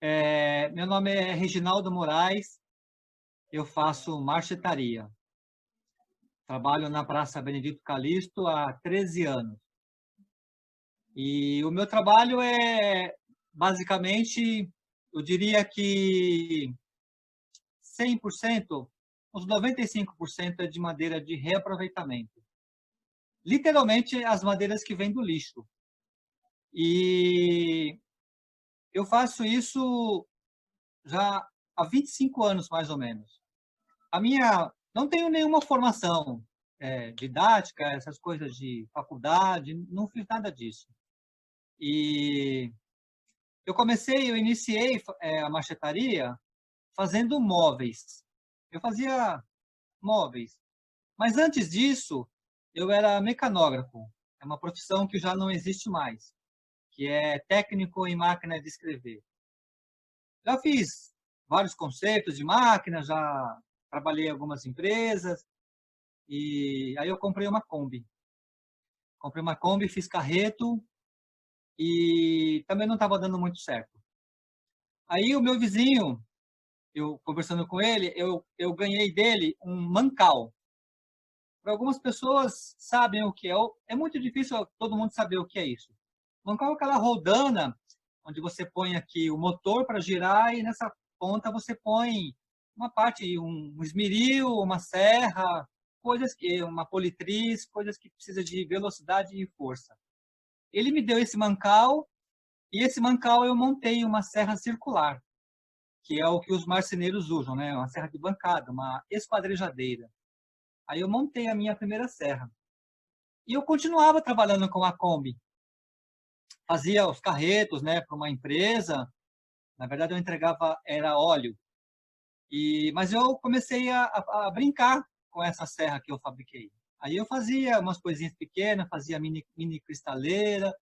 Meu nome é Reginaldo Moraes, eu faço marchetaria. Trabalho na Praça Benedito Calixto há 13 anos. E o meu trabalho é, basicamente, eu diria que 100%, uns 95% é de madeira de reaproveitamento. Literalmente, as madeiras que vêm do lixo. E eu faço isso já há 25 anos, mais ou menos. Não tenho nenhuma formação didática, essas coisas de faculdade, não fiz nada disso. E eu iniciei a marchetaria fazendo móveis. Eu fazia móveis. Mas antes disso, eu era mecanógrafo. É uma profissão que já não existe mais, que é técnico em máquina de escrever. Já fiz vários conceitos de máquina, já trabalhei em algumas empresas, e aí eu comprei uma Kombi. Comprei uma Kombi, fiz carreto e também não estava dando muito certo. Aí o meu vizinho, eu conversando com ele, eu ganhei dele um mancal. Para algumas pessoas sabem o que é. É muito difícil todo mundo saber o que é isso. Mancal é aquela roldana onde você põe aqui o motor para girar e nessa ponta você põe uma parte, um esmeril, uma serra, uma politriz, coisas que precisa de velocidade e força. Ele me deu esse mancal e esse mancal eu montei uma serra circular, que é o que os marceneiros usam, né? Uma serra de bancada, uma esquadrejadeira. Aí eu montei a minha primeira serra. E eu continuava trabalhando com a Kombi. Fazia os carretos, né, para uma empresa. Na verdade, eu entregava era óleo. Mas eu comecei a brincar com essa serra que eu fabriquei. Aí eu fazia umas coisinhas pequenas, fazia mini cristaleira.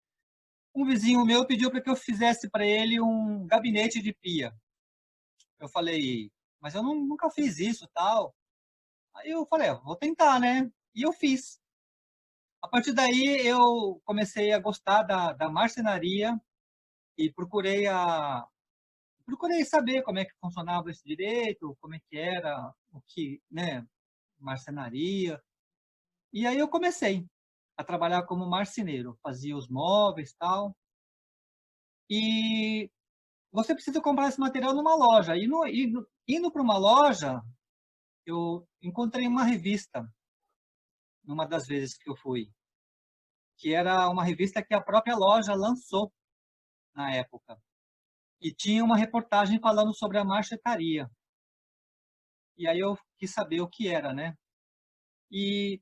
Um vizinho meu pediu para que eu fizesse para ele um gabinete de pia. Eu falei, mas eu nunca fiz isso, tal. Aí eu falei, vou tentar, né? E eu fiz. A partir daí eu comecei a gostar da marcenaria e procurei saber como é que funcionava esse direito, como é que era, o que, né, marcenaria. E aí eu comecei a trabalhar como marceneiro, fazia os móveis, tal. E você precisa comprar esse material numa loja. Indo para uma loja, eu encontrei uma revista, numa das vezes que eu fui, que era uma revista que a própria loja lançou na época. E tinha uma reportagem falando sobre a marchetaria. E aí eu quis saber o que era, né? E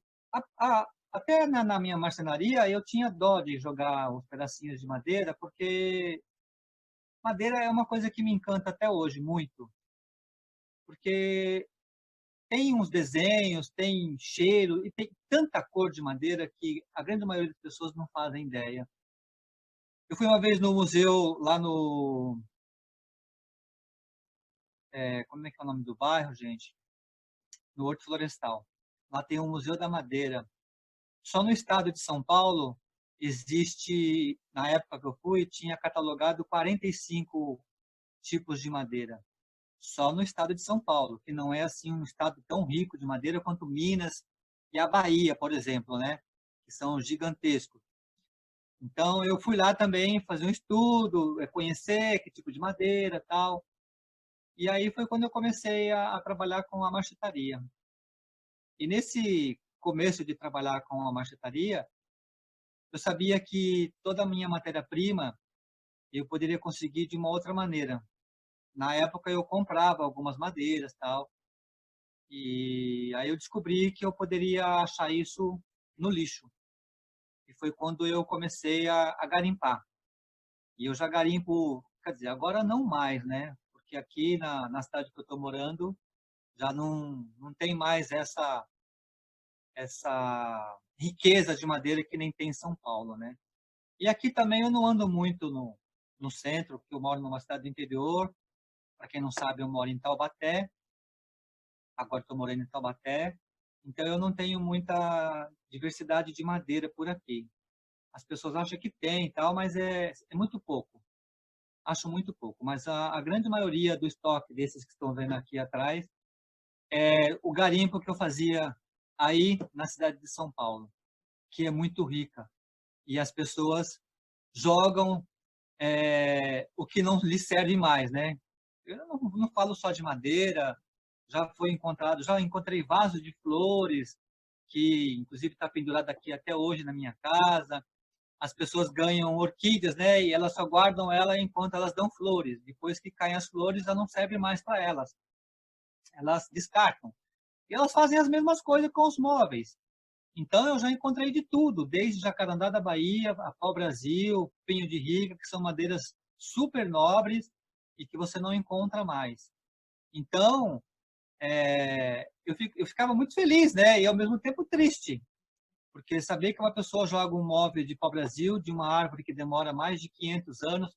até na minha marcenaria eu tinha dó de jogar os pedacinhos de madeira, porque madeira é uma coisa que me encanta até hoje muito. Porque tem uns desenhos, tem cheiro e tem tanta cor de madeira que a grande maioria das pessoas não fazem ideia. Eu fui uma vez no museu lá no. Como é que é o nome do bairro, gente? No Horto Florestal. Lá tem um Museu da Madeira. Só no estado de São Paulo existe, na época que eu fui, tinha catalogado 45 tipos de madeira. Só no estado de São Paulo, que não é assim um estado tão rico de madeira quanto Minas e a Bahia, por exemplo, né? Que são gigantescos. Então eu fui lá também fazer um estudo, conhecer que tipo de madeira, tal. E aí foi quando eu comecei a trabalhar com a marchetaria. E nesse começo de trabalhar com a marchetaria, eu sabia que toda a minha matéria-prima eu poderia conseguir de uma outra maneira. Na época eu comprava algumas madeiras, tal, e aí eu descobri que eu poderia achar isso no lixo. E foi quando eu comecei a garimpar. E eu já garimpo, quer dizer, agora não mais, né? Porque aqui na cidade que eu estou morando já não tem mais essa riqueza de madeira que nem tem em São Paulo, né? E aqui também eu não ando muito no centro, porque eu moro numa cidade do interior. Para quem não sabe, eu moro em Taubaté. Agora estou morando em Taubaté. Então eu não tenho muita diversidade de madeira por aqui. As pessoas acham que tem e tal, mas é muito pouco. acho muito pouco. Mas a grande maioria do estoque desses que estão vendo aqui atrás é o garimpo que eu fazia aí na cidade de São Paulo, que é muito rica. E as pessoas jogam o que não lhe serve mais, né? Eu não falo só de madeira, já encontrei vasos de flores, que inclusive está pendurado aqui até hoje na minha casa. As pessoas ganham orquídeas, né? E elas só guardam ela enquanto elas dão flores. Depois que caem as flores, já não serve mais para elas. Elas descartam. E elas fazem as mesmas coisas com os móveis. Então, eu já encontrei de tudo, desde jacarandá da Bahia, a pau-brasil, pinho de riga, que são madeiras super nobres e que você não encontra mais. Então, eu ficava muito feliz, né? E ao mesmo tempo triste, porque saber que uma pessoa joga um móvel de pau-brasil, de uma árvore que demora mais de 500 anos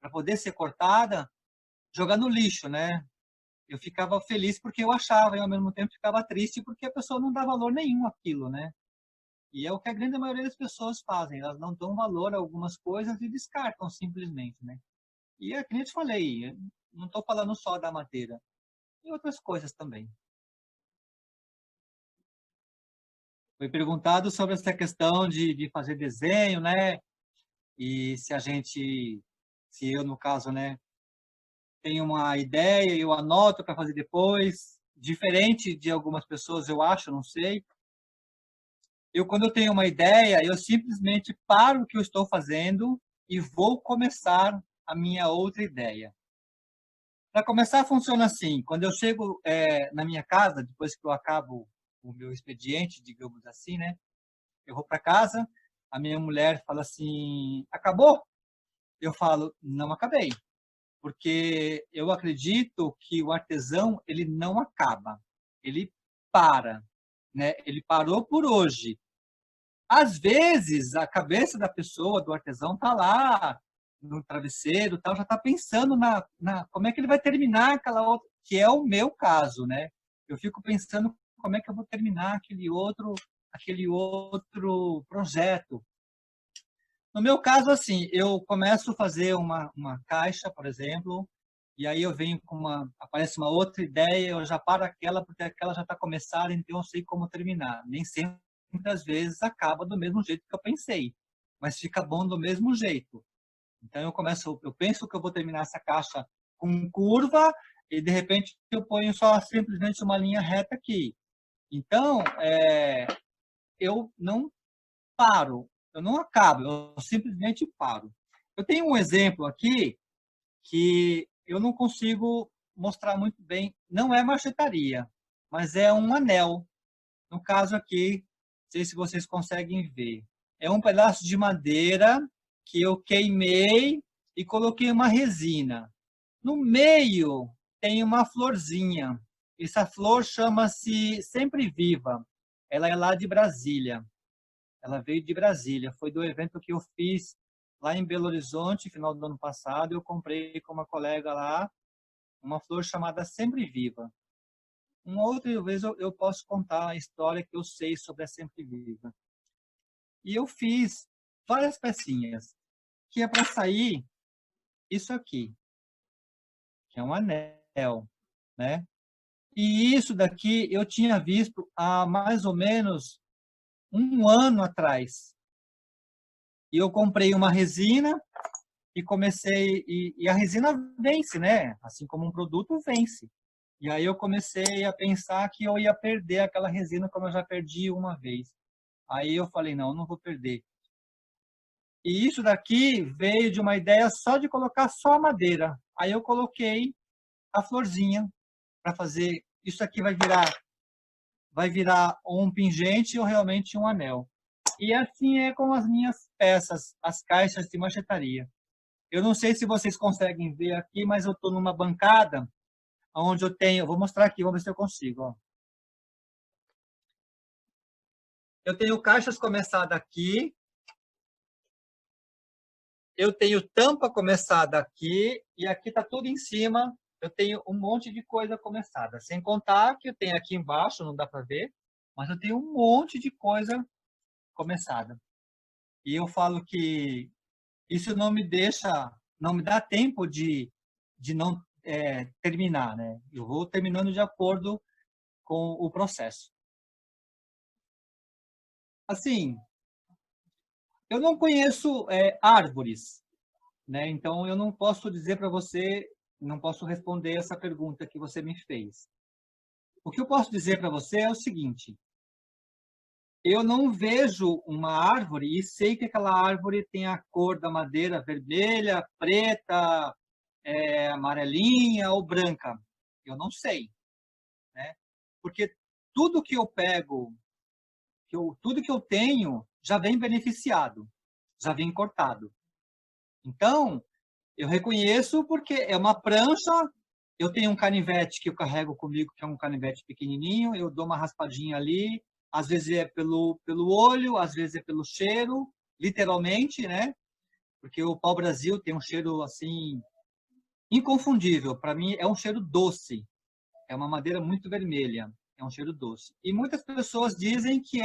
para poder ser cortada, jogar no lixo, né? Eu ficava feliz porque eu achava, e ao mesmo tempo ficava triste porque a pessoa não dá valor nenhum àquilo, né? E é o que a grande maioria das pessoas fazem, elas não dão valor a algumas coisas e descartam simplesmente, né? E é que nem eu te falei, eu não estou falando só da madeira, e outras coisas também. Foi perguntado sobre essa questão de fazer desenho, né? E se eu, no caso, né, tenho uma ideia e eu anoto para fazer depois, diferente de algumas pessoas, eu acho, não sei. Quando eu tenho uma ideia, eu simplesmente paro o que eu estou fazendo e vou começar a minha outra ideia. Para começar, funciona assim: quando eu chego na minha casa, depois que eu acabo o meu expediente, digamos assim, né? Eu vou para casa, a minha mulher fala assim: acabou? Eu falo: não acabei, porque eu acredito que o artesão ele não acaba, ele para, né? Ele parou por hoje. Às vezes, a cabeça da pessoa, do artesão, está lá no travesseiro, tal, já está pensando como é que ele vai terminar aquela outra, que é o meu caso, né? Eu fico pensando como é que eu vou terminar aquele outro projeto. No meu caso, assim, eu começo a fazer uma caixa, por exemplo, e aí eu venho aparece uma outra ideia, eu já paro aquela, porque aquela já está começada, então eu sei como terminar. Nem sempre, muitas vezes, acaba do mesmo jeito que eu pensei, mas fica bom do mesmo jeito. Então eu penso que eu vou terminar essa caixa com curva, e de repente eu ponho só simplesmente uma linha reta aqui. Então, eu não paro, eu não acabo, eu simplesmente paro. Eu tenho um exemplo aqui que eu não consigo mostrar muito bem, não é marchetaria, mas é um anel. No caso aqui, não sei se vocês conseguem ver. É um pedaço de madeira que eu queimei e coloquei uma resina. No meio tem uma florzinha. Essa flor chama-se Sempre Viva. Ela é lá de Brasília. Ela veio de Brasília. Foi do evento que eu fiz lá em Belo Horizonte, final do ano passado. Eu comprei com uma colega lá uma flor chamada Sempre Viva. Uma outra vez eu posso contar a história que eu sei sobre a Sempre Viva. E eu fiz várias pecinhas, que é para sair isso aqui, que é um anel, né? E isso daqui eu tinha visto há mais ou menos um ano atrás. E eu comprei uma resina e comecei, e a resina vence, né? Assim como um produto vence. E aí eu comecei a pensar que eu ia perder aquela resina como eu já perdi uma vez. Aí eu falei, não, eu não vou perder. E isso daqui veio de uma ideia só de colocar só a madeira. Aí eu coloquei a florzinha para fazer. Isso aqui vai virar um pingente ou realmente um anel. E assim é com as minhas peças, as caixas de marchetaria. Eu não sei se vocês conseguem ver aqui, mas eu estou numa bancada onde eu tenho. Vou mostrar aqui, vamos ver se eu consigo. Ó. Eu tenho caixas começadas aqui, eu tenho tampa começada aqui, e aqui está tudo em cima. Eu tenho um monte de coisa começada. Sem contar que eu tenho aqui embaixo, não dá para ver, mas eu tenho um monte de coisa começada. E eu falo que isso não me deixa não me dá tempo de não terminar, né? Eu vou terminando de acordo com o processo. Assim, eu não conheço árvores, né? Então eu não posso dizer para você, não posso responder essa pergunta que você me fez. O que eu posso dizer para você é o seguinte: eu não vejo uma árvore e sei que aquela árvore tem a cor da madeira vermelha, preta, amarelinha ou branca. Eu não sei, né? Porque tudo que eu pego, tudo que eu tenho já vem beneficiado, já vem cortado. Então, eu reconheço porque é uma prancha. Eu tenho um canivete que eu carrego comigo, que é um canivete pequenininho. Eu dou uma raspadinha ali. Às vezes é pelo olho, às vezes é pelo cheiro, literalmente, né? Porque o pau-brasil tem um cheiro assim inconfundível. Para mim é um cheiro doce. É uma madeira muito vermelha. É um cheiro doce. E muitas pessoas dizem que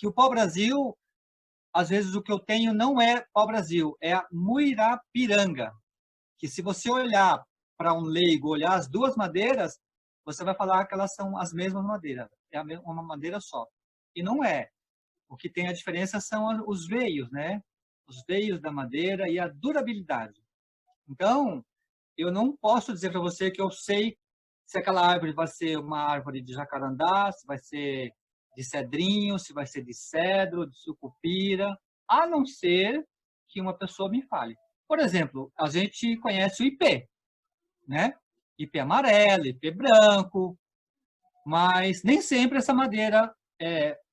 o pau-brasil, às vezes o que eu tenho não é pau-brasil, é a muirapiranga, que se você olhar para um leigo, olhar as duas madeiras, você vai falar que elas são as mesmas madeiras, é uma madeira só. E não é. O que tem a diferença são os veios, né? Os veios da madeira e a durabilidade. Então, eu não posso dizer para você que eu sei se aquela árvore vai ser uma árvore de jacarandá, se vai ser de cedrinho, se vai ser de cedro, de sucupira, a não ser que uma pessoa me fale. Por exemplo, a gente conhece o ipê, né? Ipê amarelo, ipê branco, mas nem sempre essa madeira,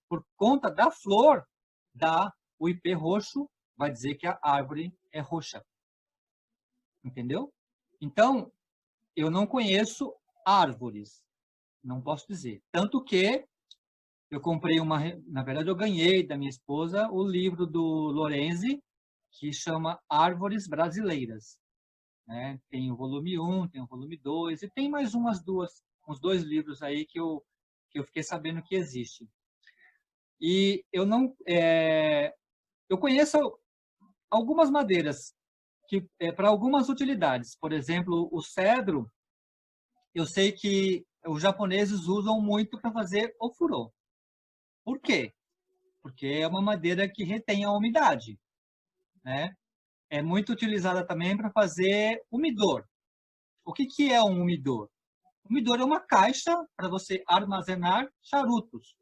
por conta da flor, dá o ipê roxo, vai dizer que a árvore é roxa. Entendeu? Então, eu não conheço árvores, não posso dizer. Tanto que eu comprei na verdade eu ganhei da minha esposa o livro do Lorenzi, que chama Árvores Brasileiras, né? Tem o volume 1, tem o volume 2 e tem mais uns dois livros aí que eu fiquei sabendo que existe. E eu não, eu conheço algumas madeiras que para algumas utilidades. Por exemplo, o cedro, eu sei que os japoneses usam muito para fazer ofurô. Por quê? Porque é uma madeira que retém a umidade, né? É muito utilizada também para fazer umidor. O que é um umidor? O umidor é uma caixa para você armazenar charutos.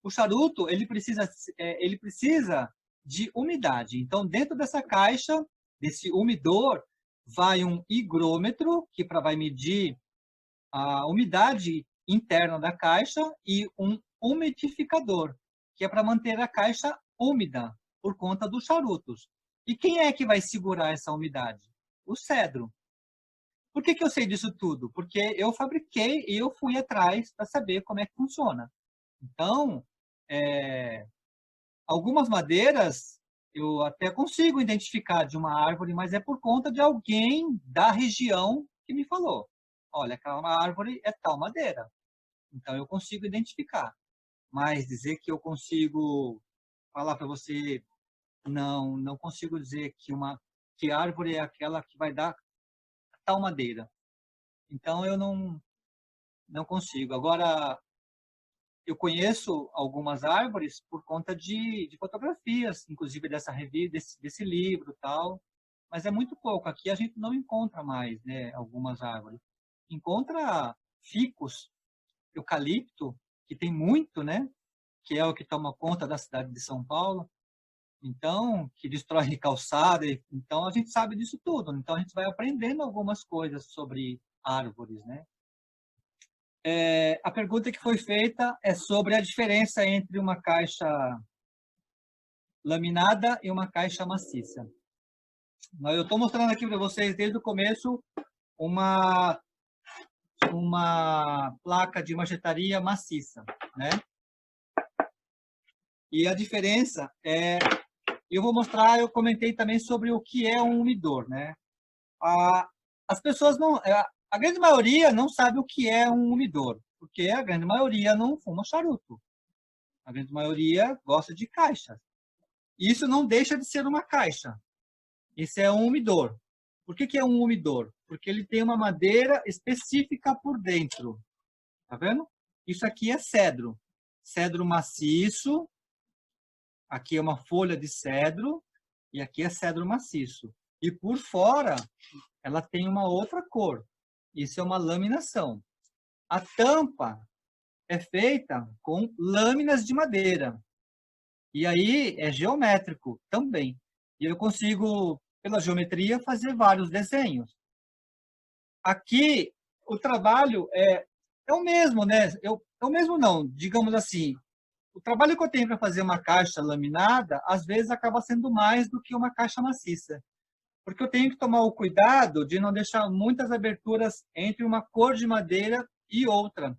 O charuto ele precisa de umidade. Então, dentro dessa caixa, desse umidor, vai um higrômetro, que vai medir a umidade interna da caixa, e um umidificador, que é para manter a caixa úmida por conta dos charutos. E quem é que vai segurar essa umidade? O cedro. Por que eu sei disso tudo? Porque eu fabriquei e eu fui atrás para saber como é que funciona. Então, algumas madeiras eu até consigo identificar de uma árvore, mas é por conta de alguém da região que me falou. Olha, aquela árvore é tal madeira. Então eu consigo identificar. Mas dizer que eu consigo falar para você, não consigo dizer que árvore é aquela que vai dar tal madeira. Então eu não consigo. Agora, eu conheço algumas árvores por conta de fotografias, inclusive dessa revista, desse livro, tal, mas é muito pouco. Aqui a gente não encontra mais, né, algumas árvores. Encontra ficus, eucalipto, que tem muito, né, que é o que toma conta da cidade de São Paulo. Então, que destrói calçada. Então, a gente sabe disso tudo. Então, a gente vai aprendendo algumas coisas sobre árvores, né? A pergunta que foi feita é sobre a diferença entre uma caixa laminada e uma caixa maciça. Eu estou mostrando aqui para vocês, desde o começo, uma placa de marretaria maciça, né? E a diferença eu vou mostrar, eu comentei também sobre o que é um umidor, né? As pessoas não, a grande maioria não sabe o que é um umidor, porque a grande maioria não fuma charuto. A grande maioria gosta de caixas. Isso não deixa de ser uma caixa. Esse é um umidor. Por que é um umidor? Porque ele tem uma madeira específica por dentro. Tá vendo? Isso aqui é cedro. Cedro maciço. Aqui é uma folha de cedro. E aqui é cedro maciço. E por fora, ela tem uma outra cor. Isso é uma laminação. A tampa é feita com lâminas de madeira. E aí é geométrico também. E eu consigo, pela geometria, fazer vários desenhos. Aqui, o trabalho é o mesmo, né? É o mesmo não, digamos assim. O trabalho que eu tenho para fazer uma caixa laminada, às vezes acaba sendo mais do que uma caixa maciça. Porque eu tenho que tomar o cuidado de não deixar muitas aberturas entre uma cor de madeira e outra.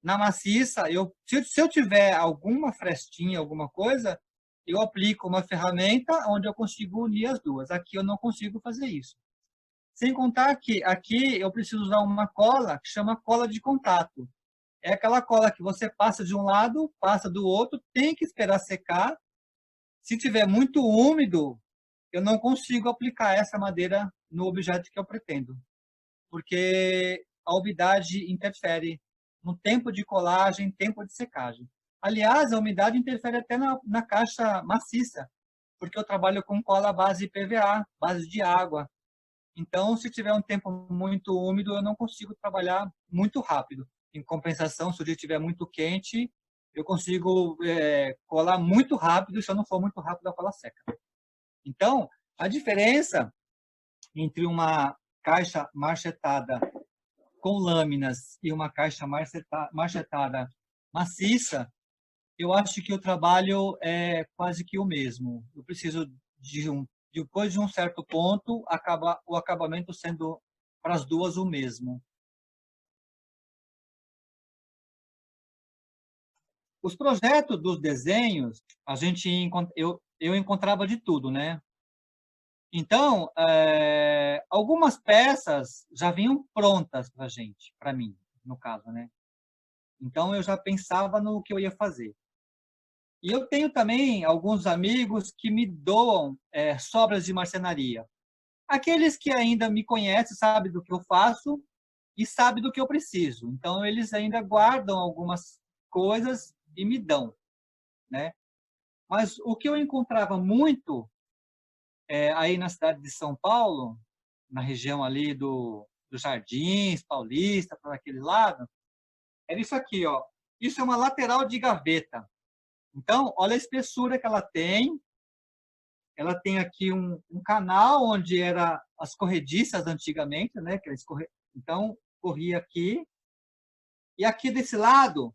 Na maciça, se eu tiver alguma frestinha, alguma coisa, eu aplico uma ferramenta onde eu consigo unir as duas. Aqui eu não consigo fazer isso. Sem contar que aqui eu preciso usar uma cola que chama cola de contato. É aquela cola que você passa de um lado, passa do outro, tem que esperar secar. Se tiver muito úmido, eu não consigo aplicar essa madeira no objeto que eu pretendo, porque a umidade interfere no tempo de colagem, tempo de secagem. Aliás, a umidade interfere até na caixa maciça, porque eu trabalho com cola à base PVA, base de água. Então, se tiver um tempo muito úmido, eu não consigo trabalhar muito rápido. Em compensação, se o dia estiver muito quente, eu consigo colar muito rápido, se eu não for muito rápido, a cola seca. Então, a diferença entre uma caixa marchetada com lâminas e uma caixa marchetada maciça, eu acho que o trabalho é quase que o mesmo. Eu preciso depois de um certo ponto, o acabamento sendo para as duas o mesmo. Os projetos dos desenhos, eu encontrava de tudo, né? Então, algumas peças já vinham prontas para gente, para mim, no caso, né? Então, eu já pensava no que eu ia fazer. E eu tenho também alguns amigos que me doam sobras de marcenaria. Aqueles que ainda me conhecem, sabem do que eu faço e sabem do que eu preciso. Então, eles ainda guardam algumas coisas e me dão, né? Mas o que eu encontrava muito aí na cidade de São Paulo, na região ali dos Jardins, Paulista, para aquele lado, era isso aqui, ó. Isso é uma lateral de gaveta. Então, olha a espessura que ela tem. Ela tem aqui um canal onde era as corrediças antigamente, né? Então, corria aqui. E aqui desse lado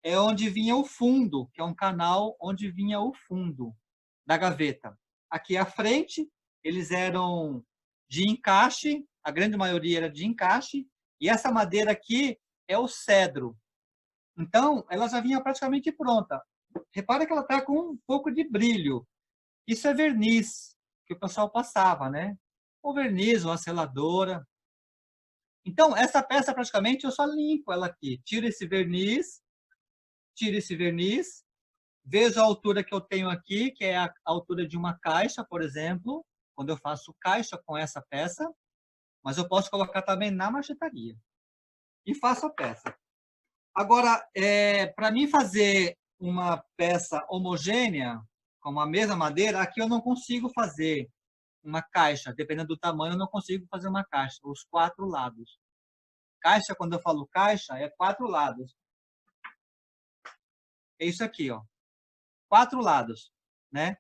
é onde vinha o fundo, que é um canal onde vinha o fundo da gaveta. Aqui à frente, eles eram de encaixe, a grande maioria era de encaixe, e essa madeira aqui é o cedro. Então, ela já vinha praticamente pronta. Repara que ela está com um pouco de brilho. Isso é verniz, que o pessoal passava, né? Ou verniz, ou a seladora. Então, essa peça praticamente eu só limpo ela aqui. Tiro esse verniz, vejo a altura que eu tenho aqui, que é a altura de uma caixa, por exemplo, quando eu faço caixa com essa peça, mas eu posso colocar também na marchetaria. E faço a peça. Agora, para mim fazer uma peça homogênea, com a mesma madeira, aqui eu não consigo fazer uma caixa. Dependendo do tamanho, eu não consigo fazer uma caixa. Os 4 lados. Caixa, quando eu falo caixa, é 4 lados. É isso aqui, ó. 4 lados, né?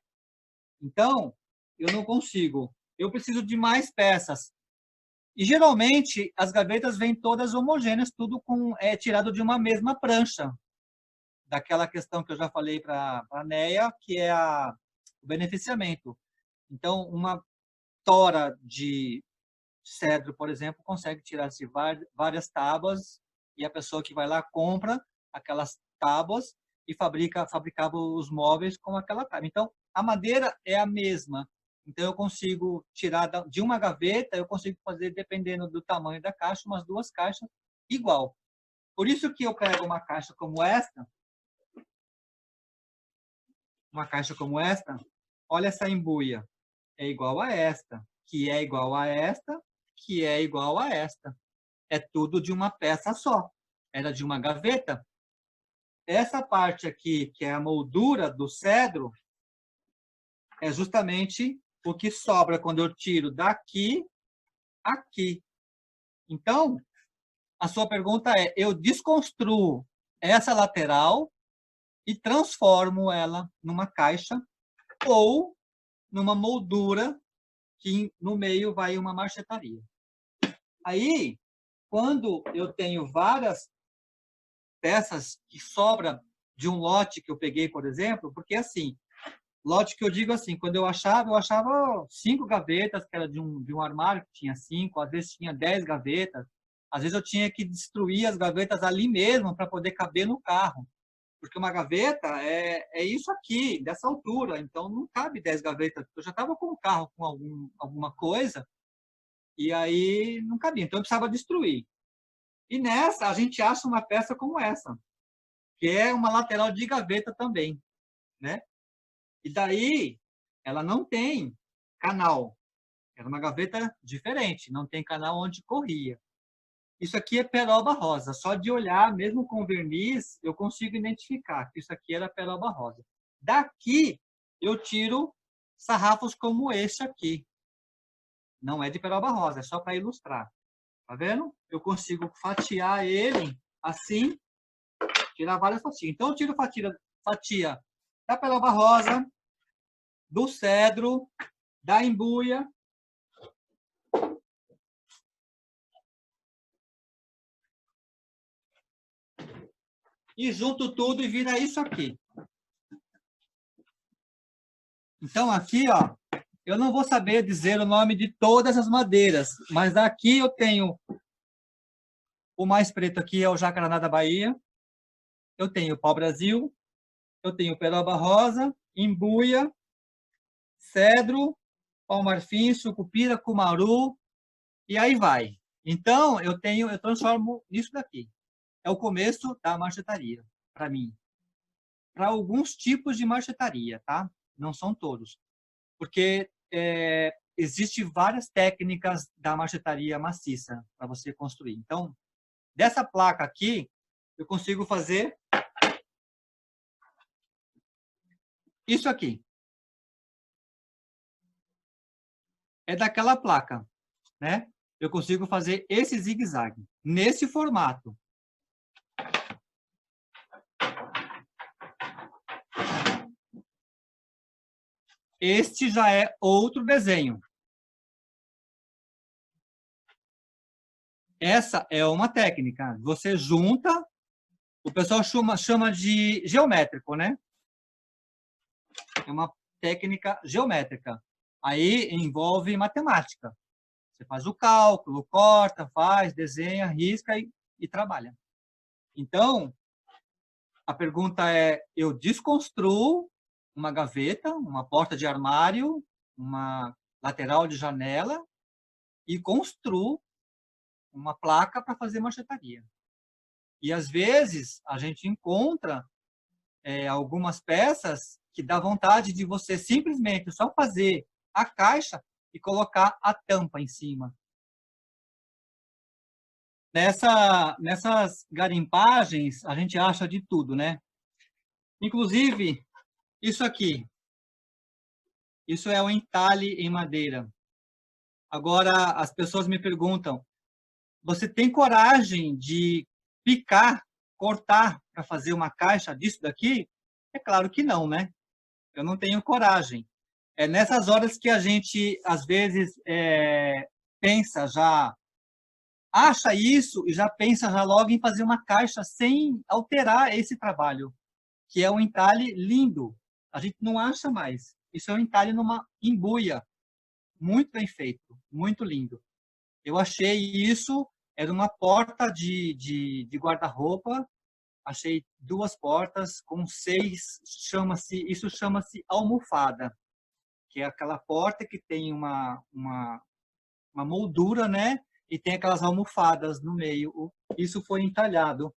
Então, eu não consigo. Eu preciso de mais peças. E geralmente as gavetas vêm todas homogêneas, tudo tirado de uma mesma prancha. Daquela questão que eu já falei para a Neia, que é o beneficiamento. Então, uma tora de cedro, por exemplo, consegue tirar-se várias tábuas e a pessoa que vai lá compra aquelas tábuas e fabricava os móveis com aquela tábua. Então, a madeira é a mesma. Então, eu consigo tirar de uma gaveta, eu consigo fazer, dependendo do tamanho da caixa, umas 2 caixas igual. Por isso que eu pego uma caixa como esta, olha essa embuia. é igual a esta, que é igual a esta, que é igual a esta. É tudo de uma peça só. Era de uma gaveta. Essa parte aqui, que é a moldura do cedro, é justamente o que sobra quando eu tiro daqui, aqui. Então, a sua pergunta é, eu desconstruo essa lateral e transformo ela numa caixa ou numa moldura que no meio vai uma marchetaria. Aí, quando eu tenho várias peças que sobram de um lote que eu peguei, por exemplo, porque assim, lote que eu digo assim, quando eu achava 5 gavetas, que era de um armário que tinha 5, às vezes tinha 10 gavetas, às vezes eu tinha que destruir as gavetas ali mesmo para poder caber no carro. Porque uma gaveta é isso aqui, dessa altura, então não cabe 10 gavetas. Eu já estava com o carro com alguma coisa, e aí não cabia, então eu precisava destruir. E nessa, a gente acha uma peça como essa, que é uma lateral de gaveta também, né? E daí, ela não tem canal. Era uma gaveta diferente, não tem canal onde corria. Isso aqui é peroba rosa. Só de olhar, mesmo com verniz, eu consigo identificar que isso aqui era peroba rosa. Daqui, eu tiro sarrafos como este aqui. Não é de peroba rosa, é só para ilustrar. Tá vendo? Eu consigo fatiar ele assim, tirar várias fatias. Então, eu tiro fatia da peroba rosa, do cedro, da embuia. E junto tudo e vira isso aqui. Então, aqui, ó, eu não vou saber dizer o nome de todas as madeiras, mas daqui eu tenho o mais preto aqui, é o Jacaraná da Bahia. Eu tenho o pau-brasil, eu tenho peroba rosa, embuia, cedro, pau-marfim, sucupira, cumaru, e aí vai. Então, eu transformo isso daqui. É o começo da marchetaria, para mim. Para alguns tipos de marchetaria, tá? Não são todos. Porque existem várias técnicas da marchetaria maciça para você construir. Então, dessa placa aqui, eu consigo fazer isso aqui. É daquela placa, né? Eu consigo fazer esse zigue-zague nesse formato. Este já é outro desenho. Essa é uma técnica. Você junta, o pessoal chama de geométrico, né? É uma técnica geométrica. Aí envolve matemática. Você faz o cálculo, corta, faz, desenha, risca e trabalha. Então, a pergunta é, eu desconstruo uma gaveta, uma porta de armário, uma lateral de janela e construo uma placa para fazer marchetaria. E, às vezes, a gente encontra algumas peças que dá vontade de você simplesmente só fazer a caixa e colocar a tampa em cima. Nessas garimpagens, a gente acha de tudo, né? Inclusive, isso aqui. Isso é um entalhe em madeira. Agora, as pessoas me perguntam, você tem coragem de picar, cortar para fazer uma caixa disso daqui? É claro que não, né? Eu não tenho coragem. É nessas horas que a gente, às vezes, pensa já, acha isso e já pensa já logo em fazer uma caixa sem alterar esse trabalho, que é um entalhe lindo. A gente não acha mais. Isso é um entalhe numa embuia. Muito bem feito, muito lindo. Eu achei isso, era uma porta de guarda-roupa, achei 2 portas com 6, isso chama-se almofada, que é aquela porta que tem uma moldura, né? E tem aquelas almofadas no meio. Isso foi entalhado.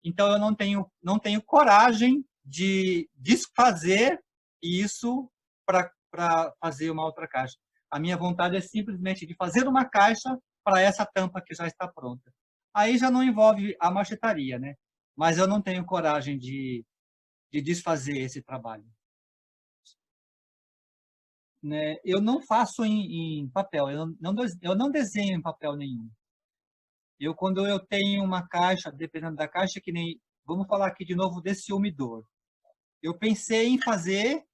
Então, eu não tenho coragem de desfazer isso para fazer uma outra caixa. A minha vontade é simplesmente de fazer uma caixa para essa tampa que já está pronta. Aí já não envolve a marchetaria, né? Mas eu não tenho coragem de desfazer esse trabalho. Né? Eu não faço em papel, eu não desenho em papel nenhum. Quando eu tenho uma caixa, dependendo da caixa, que nem, vamos falar aqui de novo desse umidor. Eu pensei em fazer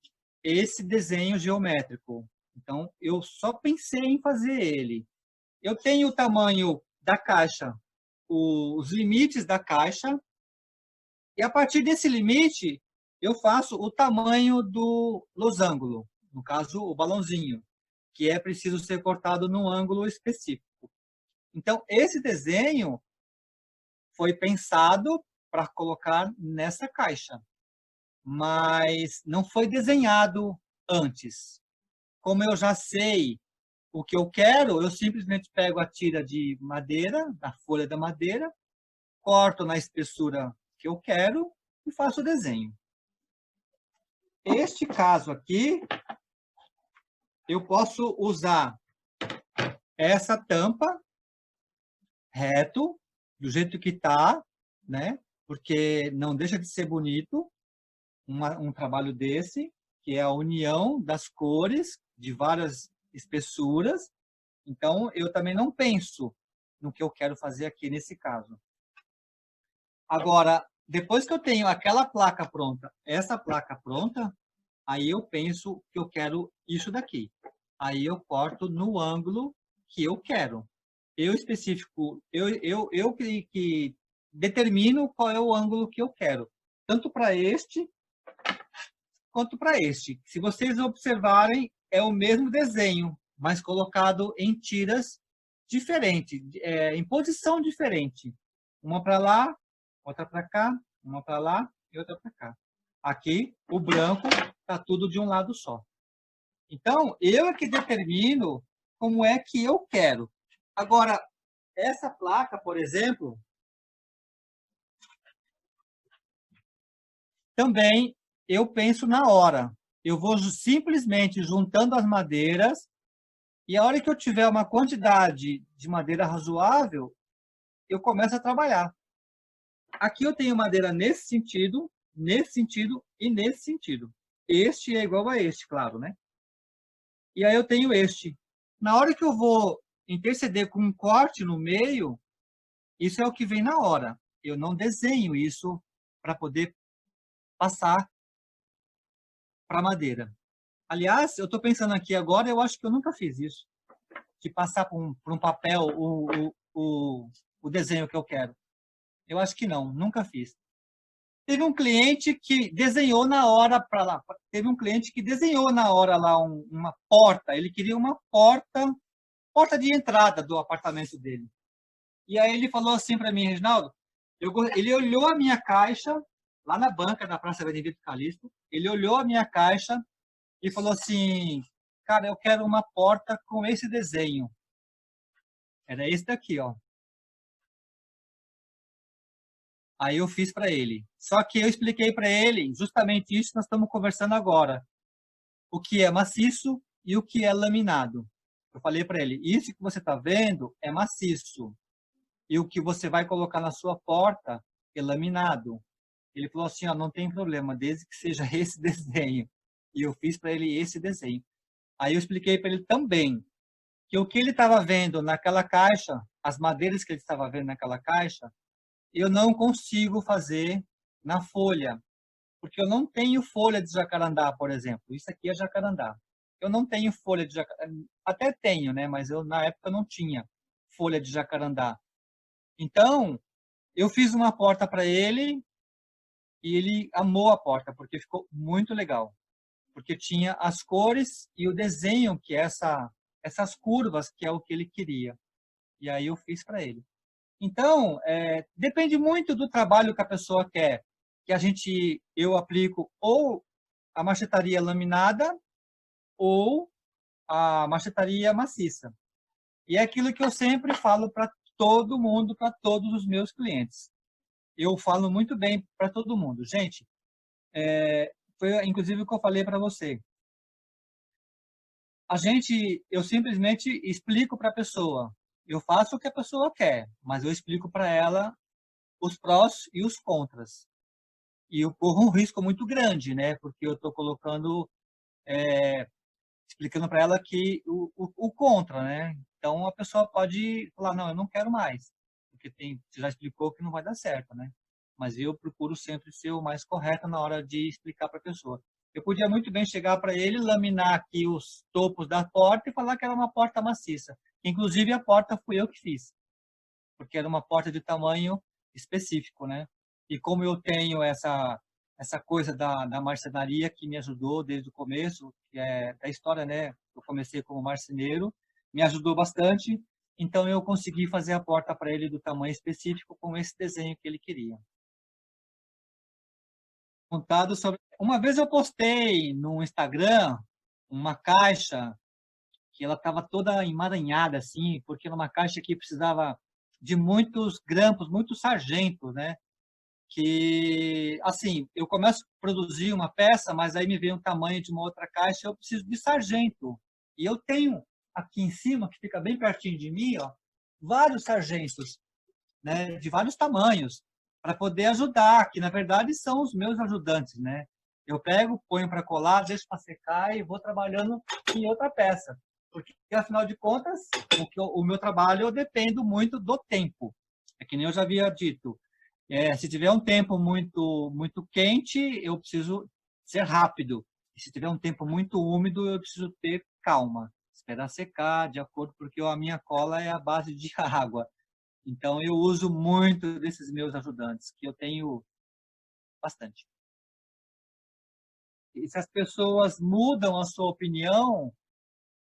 esse desenho geométrico. Então, eu só pensei em fazer ele. Eu tenho o tamanho da caixa, os limites da caixa, e a partir desse limite, eu faço o tamanho do losango, no caso, o balãozinho, que é preciso ser cortado num ângulo específico. Então, esse desenho foi pensado para colocar nessa caixa, mas não foi desenhado antes. Como eu já sei o que eu quero, eu simplesmente pego a tira de madeira, a folha da madeira, corto na espessura que eu quero e faço o desenho. Este caso aqui, eu posso usar essa tampa reto, do jeito que está, né? Porque não deixa de ser bonito um trabalho desse, que é a união das cores de várias espessuras. Então, eu também não penso no que eu quero fazer aqui nesse caso. Agora, depois que eu tenho aquela placa pronta, essa placa pronta, aí eu penso que eu quero isso daqui. Aí eu corto no ângulo que eu quero. Eu específico, eu que determino qual é o ângulo que eu quero, tanto para este quanto para este. Se vocês observarem, é o mesmo desenho, mas colocado em tiras diferentes, em posição diferente. Uma para lá, outra para cá, uma para lá e outra para cá. Aqui, o branco está tudo de um lado só. Então, eu é que determino como é que eu quero. Agora, essa placa, por exemplo, também eu penso na hora. Eu vou simplesmente juntando as madeiras e a hora que eu tiver uma quantidade de madeira razoável, eu começo a trabalhar. Aqui eu tenho madeira nesse sentido e nesse sentido. Este é igual a este, claro, né? E aí eu tenho este. Na hora que eu vou interceder com um corte no meio, isso é o que vem na hora. Eu não desenho isso para poder passar para a madeira. Aliás, eu estou pensando aqui agora, eu acho que eu nunca fiz isso, de passar por um papel o desenho que eu quero. Eu acho que não, nunca fiz. Teve um cliente que desenhou na hora para lá. Teve um cliente que desenhou na hora lá uma porta. Ele queria uma porta de entrada do apartamento dele. E aí ele falou assim para mim, Reginaldo, ele olhou a minha caixa lá na banca da Praça Benedito Calixto. Ele olhou a minha caixa e falou assim, cara, eu quero uma porta com esse desenho. Era esse daqui, ó. Aí eu fiz para ele. Só que eu expliquei para ele justamente isso que nós estamos conversando agora. O que é maciço e o que é laminado. Eu falei para ele, isso que você está vendo é maciço. E o que você vai colocar na sua porta é laminado. Ele falou assim, ó, não tem problema, desde que seja esse desenho. E eu fiz para ele esse desenho. Aí eu expliquei para ele também que o que ele estava vendo naquela caixa, as madeiras que ele estava vendo naquela caixa, eu não consigo fazer na folha, porque eu não tenho folha de jacarandá, por exemplo. Isso aqui é jacarandá. Eu não tenho folha de jacarandá. Até tenho, né? Mas eu na época não tinha folha de jacarandá. Então, eu fiz uma porta para ele e ele amou a porta, porque ficou muito legal. Porque tinha as cores e o desenho, que é essas curvas, que é o que ele queria. E aí eu fiz para ele. Então, depende muito do trabalho que a pessoa quer. Que eu aplico ou a marchetaria laminada ou a marchetaria maciça. E é aquilo que eu sempre falo para todo mundo, para todos os meus clientes. Eu falo muito bem para todo mundo. Gente, foi inclusive o que eu falei para você. eu simplesmente explico para a pessoa. Eu faço o que a pessoa quer, mas eu explico para ela os prós e os contras. E eu corro um risco muito grande, né? Porque eu estou colocando, explicando para ela que o contra, né? Então a pessoa pode falar, não, eu não quero mais, porque você já explicou que não vai dar certo, né? Mas eu procuro sempre ser o mais correto na hora de explicar para a pessoa. Eu podia muito bem chegar para ele, laminar aqui os topos da porta e falar que era uma porta maciça. Inclusive a porta fui eu que fiz, porque era uma porta de tamanho específico, né? E como eu tenho essa coisa da marcenaria que me ajudou desde o começo, que é da história, né? Eu comecei como marceneiro, me ajudou bastante, então eu consegui fazer a porta para ele do tamanho específico com esse desenho que ele queria. Contado sobre. Uma vez eu postei no Instagram uma caixa que ela estava toda emaranhada assim, porque era uma caixa que precisava de muitos grampos, muitos sargentos, né? Que, assim, eu começo a produzir uma peça, mas aí me vem o tamanho de uma outra caixa, eu preciso de sargento. E eu tenho aqui em cima, que fica bem pertinho de mim, ó, vários sargentos, né, de vários tamanhos, para poder ajudar, que na verdade são os meus ajudantes, né? Eu pego, ponho para colar, deixo para secar e vou trabalhando em outra peça. Porque, afinal de contas, o meu trabalho eu dependo muito do tempo. É que nem eu já havia dito. Se tiver um tempo muito quente, eu preciso ser rápido. E se tiver um tempo muito úmido, eu preciso ter calma. Esperar secar, de acordo, porque a minha cola é a base de água. Então, eu uso muito desses meus ajudantes, que eu tenho bastante. E se as pessoas mudam a sua opinião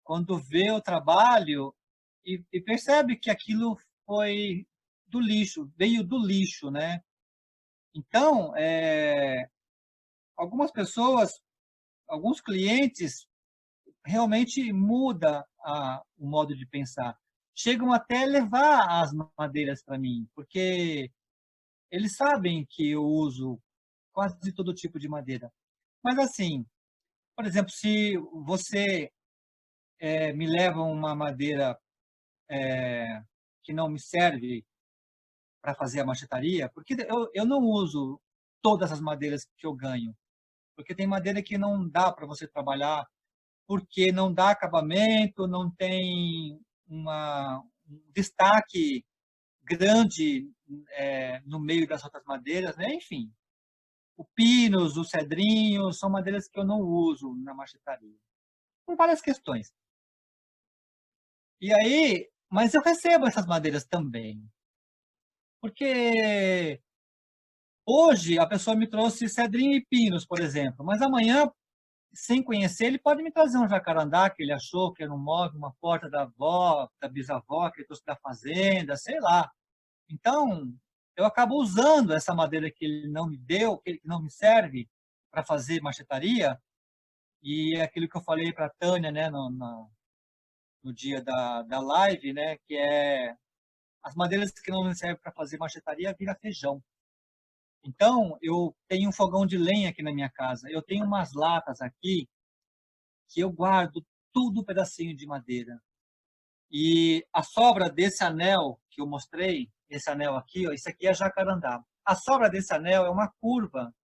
quando vê o trabalho e percebe que aquilo foi do lixo, veio do lixo, né? Então, algumas pessoas, alguns clientes realmente muda o modo de pensar. Chegam até a levar as madeiras para mim, porque eles sabem que eu uso quase todo tipo de madeira. Mas assim, por exemplo, se você me leva uma madeira que não me serve para fazer a machetaria, porque eu não uso todas as madeiras que eu ganho, porque tem madeira que não dá para você trabalhar, porque não dá acabamento, não tem um destaque grande no meio das outras madeiras, né? Enfim, o pinus, o cedrinho, são madeiras que eu não uso na machetaria, por várias questões. E aí, mas eu recebo essas madeiras também, porque hoje a pessoa me trouxe cedrinho e pinos, por exemplo, mas amanhã, sem conhecer, ele pode me trazer um jacarandá que ele achou que era um móvel, uma porta da avó, da bisavó, que ele trouxe da fazenda, sei lá. Então, eu acabo usando essa madeira que ele não me deu, que não me serve para fazer machetaria, e é aquilo que eu falei para a Tânia, né, no dia da live, né, que é as madeiras que não me servem para fazer machetaria vira feijão. Então, eu tenho um fogão de lenha aqui na minha casa. Eu tenho umas latas aqui que eu guardo tudo pedacinho de madeira. E a sobra desse anel que eu mostrei, esse anel aqui, ó, isso aqui é jacarandá. A sobra desse anel é uma curva.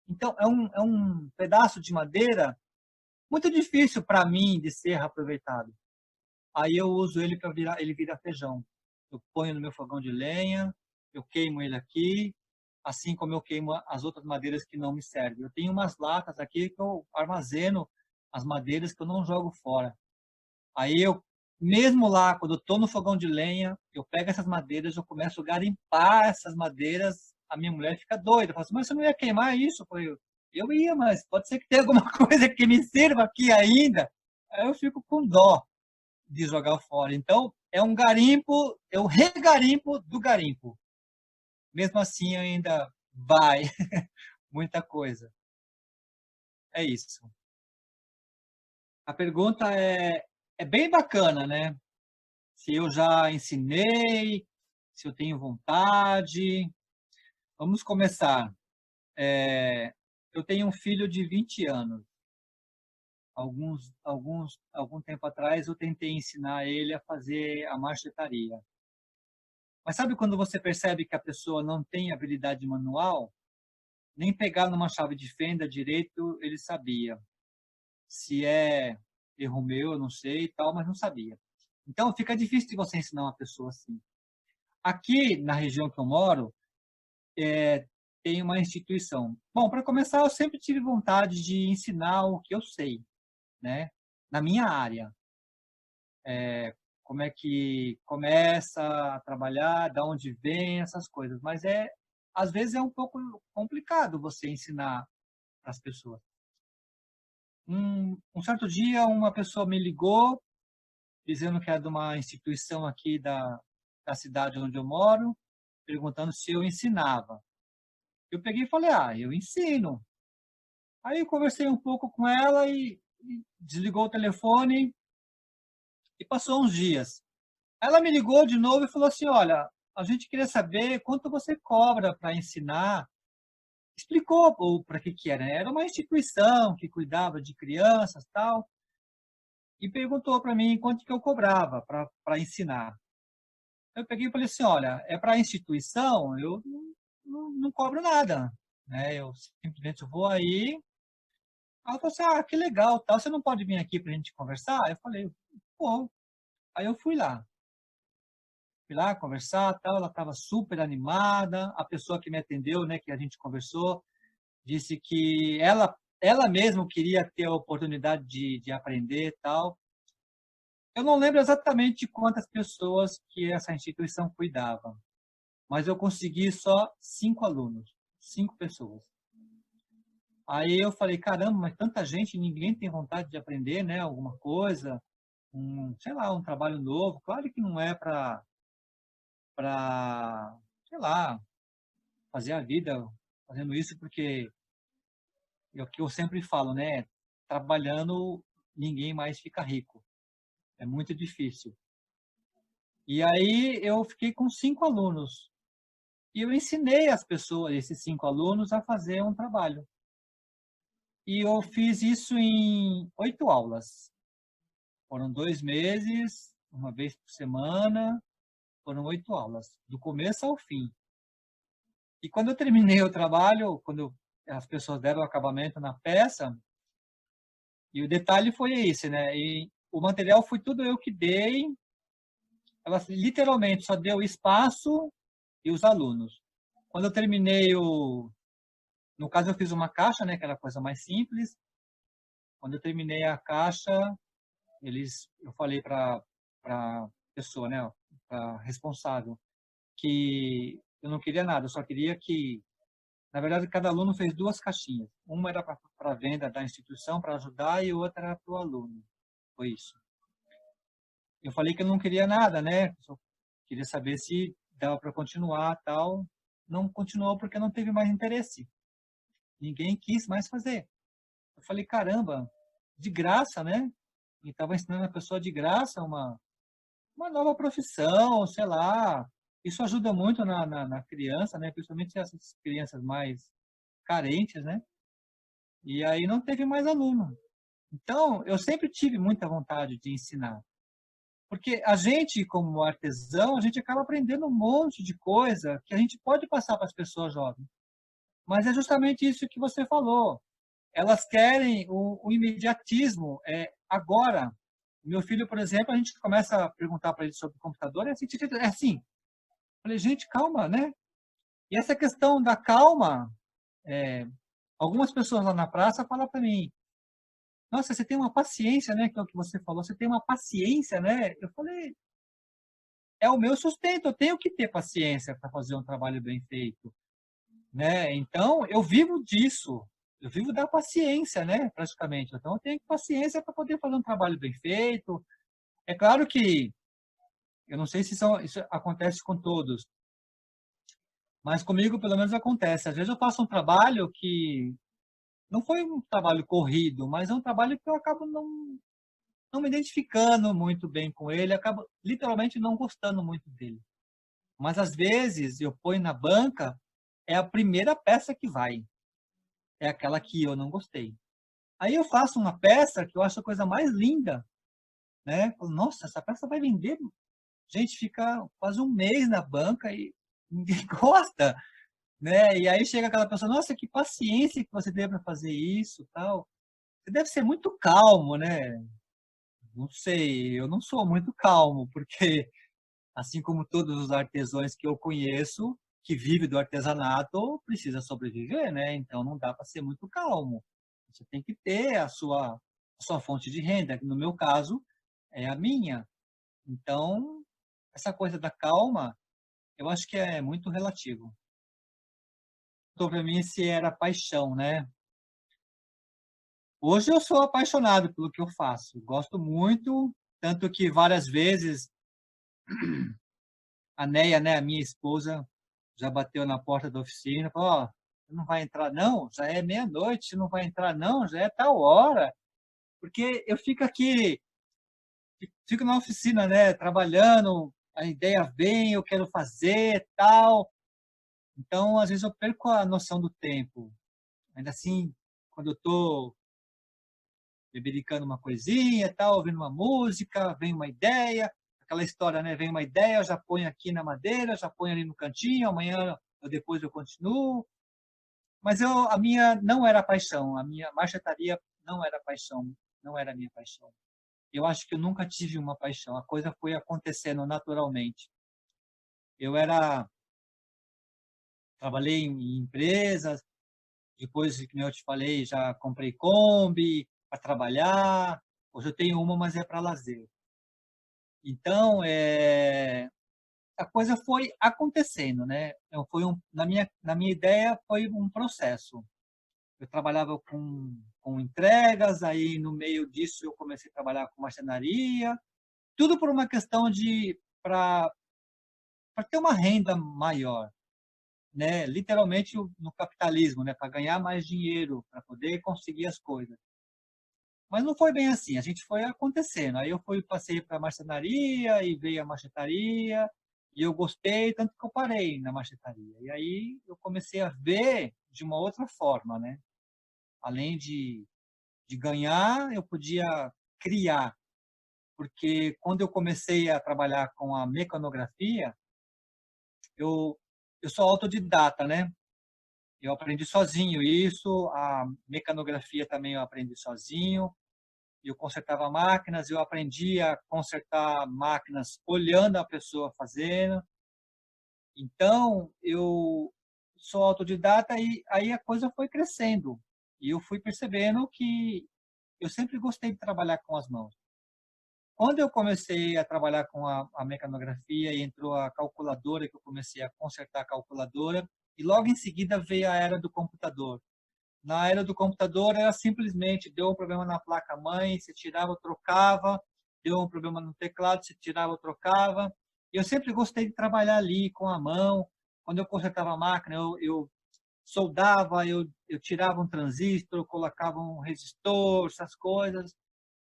Então, é um pedaço de madeira muito difícil para mim de ser aproveitado. Aí eu uso ele para virar, ele vira feijão. Eu ponho no meu fogão de lenha, eu queimo ele aqui, assim como eu queimo as outras madeiras que não me servem. Eu tenho umas latas aqui que eu armazeno as madeiras que eu não jogo fora. Aí eu, mesmo lá, quando eu estou no fogão de lenha, eu pego essas madeiras, eu começo a garimpar essas madeiras, a minha mulher fica doida, fala assim, mas você não ia queimar isso? Eu ia, mas pode ser que tenha alguma coisa que me sirva aqui ainda. Aí eu fico com dó de jogar fora. Então, é um garimpo, é o regarimpo do garimpo. Mesmo assim, ainda vai muita coisa. É isso. A pergunta é bem bacana, né? Se eu já ensinei, se eu tenho vontade. Vamos começar. Eu tenho um filho de 20 anos. algum tempo atrás, eu tentei ensinar ele a fazer a marchetaria. Mas sabe quando você percebe que a pessoa não tem habilidade manual? Nem pegar numa chave de fenda direito ele sabia. Se é erro meu, eu não sei e tal, mas não sabia. Então fica difícil de você ensinar uma pessoa assim. Aqui na região que eu moro, tem uma instituição. Bom, para começar, eu sempre tive vontade de ensinar o que eu sei, né? Na minha área. Como é que começa a trabalhar, da onde vem, essas coisas. Mas às vezes é um pouco complicado você ensinar para as pessoas. Um certo dia, uma pessoa me ligou, dizendo que era de uma instituição aqui da cidade onde eu moro, perguntando se eu ensinava. Eu peguei e falei, eu ensino. Aí eu conversei um pouco com ela e desligou o telefone e passou uns dias. Ela me ligou de novo e falou assim, olha, a gente queria saber quanto você cobra para ensinar. Explicou para que era, né? Era uma instituição que cuidava de crianças tal, e perguntou para mim quanto que eu cobrava para ensinar. Eu peguei e falei assim, olha, é para a instituição, eu não cobro nada, né? Eu simplesmente vou aí. Ela falou assim, que legal, tal, você não pode vir aqui para a gente conversar? Eu falei, pô. Aí eu fui lá conversar, tal, ela estava super animada, a pessoa que me atendeu, né, que a gente conversou, disse que ela mesma queria ter a oportunidade de aprender, tal. Eu não lembro exatamente de quantas pessoas que essa instituição cuidava, mas eu consegui só 5 alunos, 5 pessoas. Aí eu falei, caramba, mas tanta gente, ninguém tem vontade de aprender, né, alguma coisa, sei lá, um trabalho novo. Claro que não é sei lá, fazer a vida fazendo isso, porque é o que eu sempre falo, né, trabalhando ninguém mais fica rico. É muito difícil. E aí eu fiquei com 5 alunos. E eu ensinei as pessoas, esses 5 alunos, a fazer um trabalho. E eu fiz isso em 8 aulas. Foram 2 meses, uma vez por semana, foram 8 aulas, do começo ao fim. E quando eu terminei o trabalho, quando as pessoas deram o acabamento na peça, e o detalhe foi esse, né? E o material foi tudo eu que dei, ela literalmente só deu espaço e os alunos. Quando eu terminei no caso eu fiz uma caixa, né, que era a coisa mais simples. Quando eu terminei a caixa, eu falei para a pessoa, né, para responsável, que eu não queria nada, eu só queria que, na verdade, cada aluno fez 2 caixinhas. Uma era para venda da instituição, para ajudar, e outra era para o aluno. Foi isso. Eu falei que eu não queria nada, né? Só queria saber se dava para continuar, tal. Não continuou porque não teve mais interesse. Ninguém quis mais fazer. Eu falei, caramba, de graça, né? E estava ensinando a pessoa de graça uma nova profissão, sei lá. Isso ajuda muito na criança, né? Principalmente essas crianças mais carentes, né? E aí não teve mais aluno. Então, eu sempre tive muita vontade de ensinar. Porque a gente, como artesão, a gente acaba aprendendo um monte de coisa que a gente pode passar para as pessoas jovens. Mas é justamente isso que você falou. Elas querem o imediatismo agora. Meu filho, por exemplo, a gente começa a perguntar para ele sobre o computador, é assim. Falei, gente, calma, né? E essa questão da calma, algumas pessoas lá na praça falam para mim, nossa, você tem uma paciência, né? Que é o que você falou, você tem uma paciência, né? Eu falei, é o meu sustento, eu tenho que ter paciência para fazer um trabalho bem feito, né? Então, eu vivo disso, eu vivo da paciência, né? Praticamente. Então, eu tenho paciência para poder fazer um trabalho bem feito. É claro que, eu não sei se isso acontece com todos, mas comigo, pelo menos, acontece. Às vezes eu faço um trabalho que não foi um trabalho corrido, mas é um trabalho que eu acabo não me identificando muito bem com ele, acabo literalmente não gostando muito dele. Mas às vezes eu ponho na banca, é a primeira peça que vai, é aquela que eu não gostei. Aí eu faço uma peça que eu acho a coisa mais linda, né? Falo, nossa, essa peça vai vender. Gente, fica quase um mês na banca e ninguém gosta, né? E aí chega aquela pessoa, nossa, que paciência que você teve para fazer isso, tal. Você deve ser muito calmo, né? Não sei, eu não sou muito calmo, porque assim como todos os artesãos que eu conheço, que vivem do artesanato, precisa sobreviver, né? Então não dá para ser muito calmo. Você tem que ter a sua fonte de renda, que no meu caso é a minha. Então, essa coisa da calma, eu acho que é muito relativo. Então, para mim, se era paixão, né? Hoje eu sou apaixonado pelo que eu faço. Gosto muito, tanto que várias vezes a Neia, né, a minha esposa, já bateu na porta da oficina, falou, ó, você não vai entrar não? Já é meia-noite, você não vai entrar não? Já é tal hora. Porque eu fico aqui, fico na oficina, né, trabalhando, a ideia vem, eu quero fazer, tal. Então, às vezes eu perco a noção do tempo. Ainda assim, quando eu estou bebericando uma coisinha, tal, ouvindo uma música, vem uma ideia, aquela história, né? Vem uma ideia, eu já ponho aqui na madeira, já ponho ali no cantinho, amanhã ou depois eu continuo. Mas a minha não era paixão, a minha marchetaria não era paixão, não era a minha paixão. Eu acho que eu nunca tive uma paixão, a coisa foi acontecendo naturalmente. Eu trabalhei em empresas, depois, que eu te falei, já comprei Kombi para trabalhar. Hoje eu tenho uma, mas é para lazer. Então, a coisa foi acontecendo, né? Então, na minha ideia, foi um processo. Eu trabalhava com entregas, aí no meio disso eu comecei a trabalhar com marcenaria, tudo por uma questão de para ter uma renda maior, né? Literalmente no capitalismo, né? Para ganhar mais dinheiro, para poder conseguir as coisas. Mas não foi bem assim, a gente foi acontecendo. Aí passei para a marcenaria e veio a marchetaria, e eu gostei, tanto que eu parei na marchetaria. E aí eu comecei a ver de uma outra forma, né? Além de ganhar, eu podia criar, porque quando eu comecei a trabalhar com a mecanografia, eu, eu sou autodidata, né? Eu aprendi sozinho isso, a mecanografia também eu aprendi sozinho. Eu consertava máquinas, eu aprendi a consertar máquinas olhando a pessoa fazendo. Então, eu sou autodidata e aí a coisa foi crescendo. E eu fui percebendo que eu sempre gostei de trabalhar com as mãos. Quando eu comecei a trabalhar com a mecanografia e entrou a calculadora, que eu comecei a consertar a calculadora, e logo em seguida veio a era do computador. Na era do computador era simplesmente, deu um problema na placa-mãe, você tirava, trocava, deu um problema no teclado, você tirava, trocava. Eu sempre gostei de trabalhar ali com a mão. Quando eu consertava a máquina, eu soldava, eu tirava um transistor, eu colocava um resistor, essas coisas.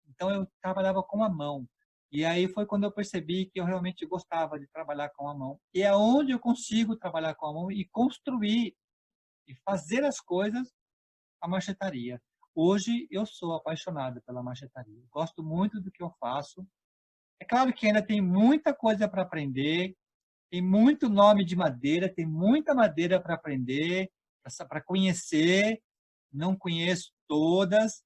Então eu trabalhava com a mão. E aí foi quando eu percebi que eu realmente gostava de trabalhar com a mão. E é onde eu consigo trabalhar com a mão e construir e fazer as coisas a marchetaria. Hoje eu sou apaixonado pela marchetaria. Gosto muito do que eu faço. É claro que ainda tem muita coisa para aprender, tem muito nome de madeira, tem muita madeira para aprender, para conhecer. Não conheço todas,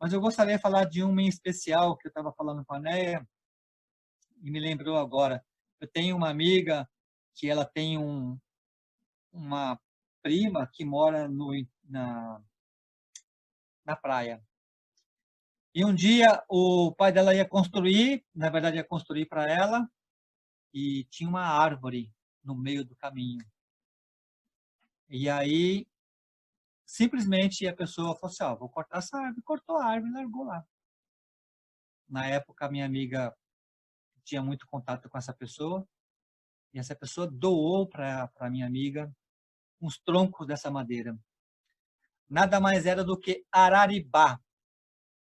mas eu gostaria de falar de uma em especial que eu estava falando com a Néia e me lembrou agora. Eu tenho uma amiga que ela tem uma prima que mora na praia. E um dia o pai dela ia construir, na verdade ia construir para ela, e tinha uma árvore no meio do caminho. E aí, simplesmente a pessoa falou assim, ó, vou cortar essa árvore. Cortou a árvore e largou lá. Na época, a minha amiga tinha muito contato com essa pessoa, e essa pessoa doou para a minha amiga uns troncos dessa madeira. Nada mais era do que araribá,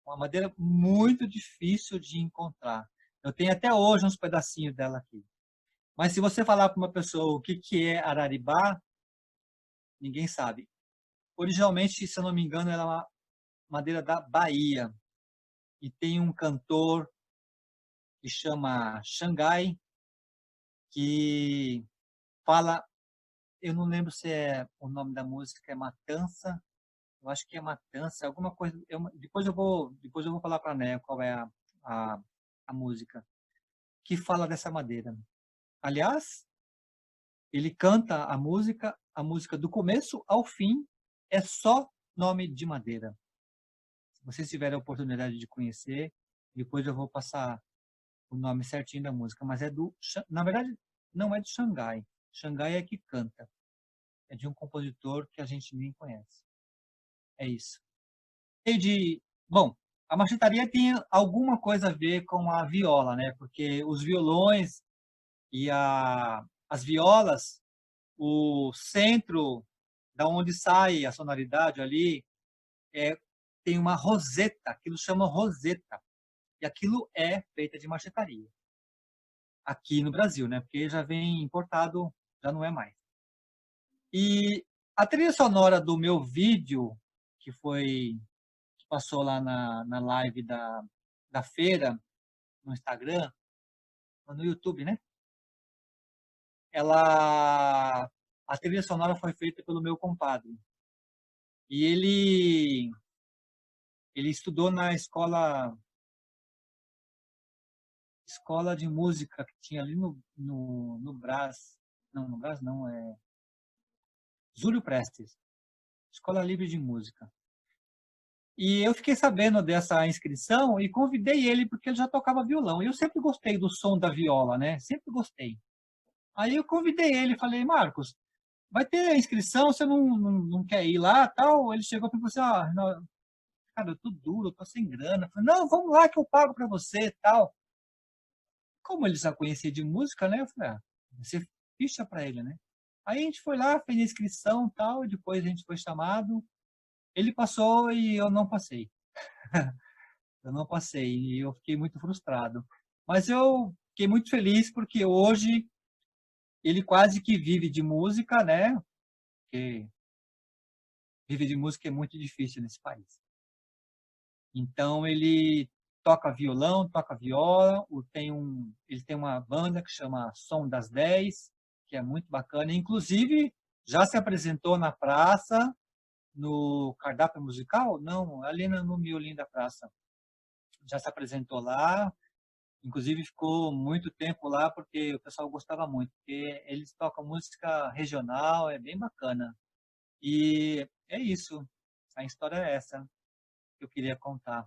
uma madeira muito difícil de encontrar. Eu tenho até hoje uns pedacinhos dela aqui. Mas se você falar para uma pessoa o que é araribá, ninguém sabe. Originalmente, se eu não me engano, era madeira da Bahia. E tem um cantor que chama Xangai, que fala, eu não lembro se é o nome da música, é Matança, eu acho que é Matança, alguma coisa, depois eu vou falar para a Né qual é a, a música, que fala dessa madeira. Aliás, ele canta a música do começo ao fim, é só nome de madeira. Se vocês tiverem a oportunidade de conhecer, depois eu vou passar o nome certinho da música, mas na verdade, não é de Xangai. Xangai é que canta. É de um compositor que a gente nem conhece. É isso. Bom, a marchetaria tem alguma coisa a ver com a viola, né? Porque os violões e as violas, o centro da onde sai a sonoridade ali tem uma roseta, aquilo chama roseta. E aquilo é feita de marchetaria. Aqui no Brasil, né? Porque já vem importado, já não é mais. E a trilha sonora do meu vídeo, que passou lá na live da feira, no Instagram, no YouTube, né? A trilha sonora foi feita pelo meu compadre. E ele estudou na escola de música que tinha ali no Brás. Não, no Brás não, é Júlio Prestes, Escola Livre de Música. E eu fiquei sabendo dessa inscrição e convidei ele porque ele já tocava violão. E eu sempre gostei do som da viola, né? Sempre gostei. Aí eu convidei ele, falei, Marcos, vai ter a inscrição, você não quer ir lá, tal? Ele chegou e falou assim, não, cara, eu tô duro, eu tô sem grana. Eu falei, não, vamos lá que eu pago para você, tal. Como ele já conhecia de música, né? Eu falei, você ficha para ele, né? Aí a gente foi lá, fez a inscrição, tal, e depois a gente foi chamado. Ele passou e eu não passei. Eu não passei e eu fiquei muito frustrado. Mas eu fiquei muito feliz porque hoje ele quase que vive de música, né? Porque viver de música é muito difícil nesse país. Então ele toca violão, toca viola, ele tem uma banda que chama Som das 10, que é muito bacana. Inclusive, já se apresentou na praça, no cardápio musical? Não, ali no miolim da praça. Já se apresentou lá, inclusive ficou muito tempo lá porque o pessoal gostava muito, porque eles tocam música regional, é bem bacana. E é isso, a história é essa que eu queria contar.